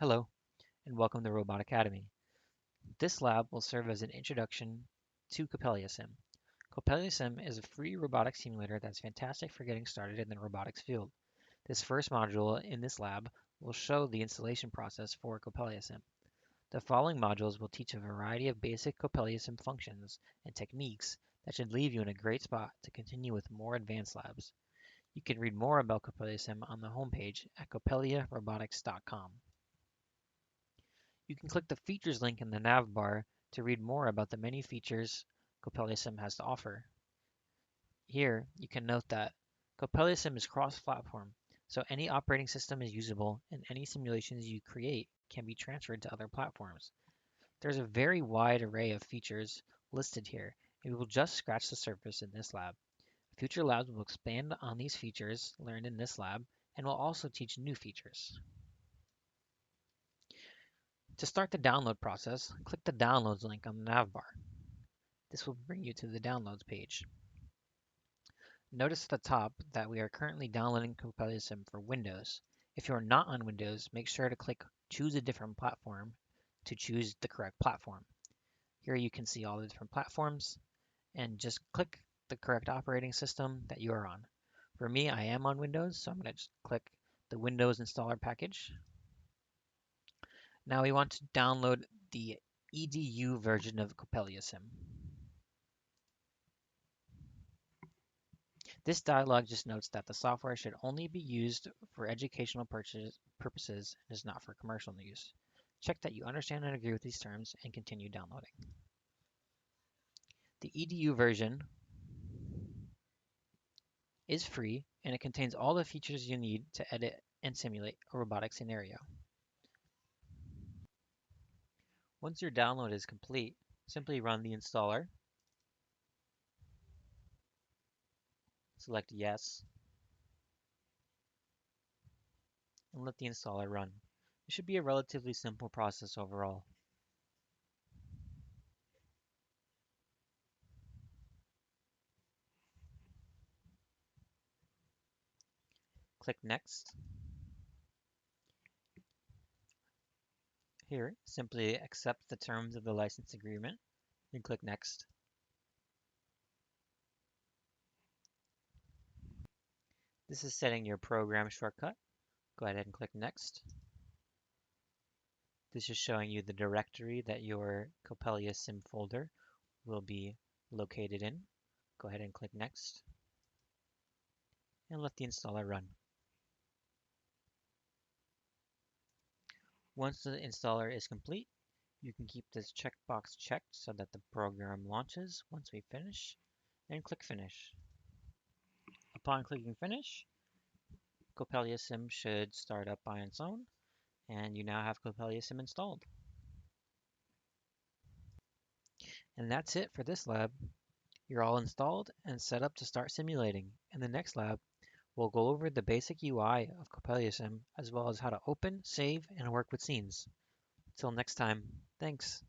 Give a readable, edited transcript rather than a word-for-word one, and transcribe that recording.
Hello, and welcome to Robot Academy. This lab will serve as an introduction to Coppelia Sim. Coppelia Sim is a free robotics simulator that's fantastic for getting started in the robotics field. This first module in this lab will show the installation process for Coppelia Sim. The following modules will teach a variety of basic Coppelia Sim functions and techniques that should leave you in a great spot to continue with more advanced labs. You can read more about Coppelia Sim on the homepage at coppeliarobotics.com. You can click the Features link in the nav bar to read more about the many features Coppelia Sim has to offer. Here, you can note that Coppelia Sim is cross-platform, so any operating system is usable and any simulations you create can be transferred to other platforms. There's a very wide array of features listed here, and we will just scratch the surface in this lab. Future labs will expand on these features learned in this lab and will also teach new features. To start the download process, click the Downloads link on the nav bar. This will bring you to the Downloads page. Notice at the top that we are currently downloading Coppelia Sim for Windows. If you are not on Windows, make sure to click Choose a different platform to choose the correct platform. Here you can see all the different platforms and just click the correct operating system that you are on. For me, I am on Windows, so I'm going to just click the Windows installer package. Now we want to download the EDU version of Coppelia Sim. This dialog just notes that the software should only be used for educational purposes and is not for commercial use. Check that you understand and agree with these terms and continue downloading. The EDU version is free and it contains all the features you need to edit and simulate a robotic scenario. Once your download is complete, simply run the installer, select Yes, and let the installer run. It should be a relatively simple process overall. Click Next. Here, simply accept the terms of the license agreement and click Next. This is setting your program shortcut. Go ahead and click Next. This is showing you the directory that your Coppelia Sim folder will be located in. Go ahead and click Next and let the installer run. Once the installer is complete, you can keep this checkbox checked so that the program launches once we finish, and click Finish. Upon clicking Finish, Coppelia Sim should start up by its own, and you now have Coppelia Sim installed. And that's it for this lab. You're all installed and set up to start simulating. In the next lab, we'll go over the basic UI of Coppelia Sim, as well as how to open, save, and work with scenes. Until next time, thanks.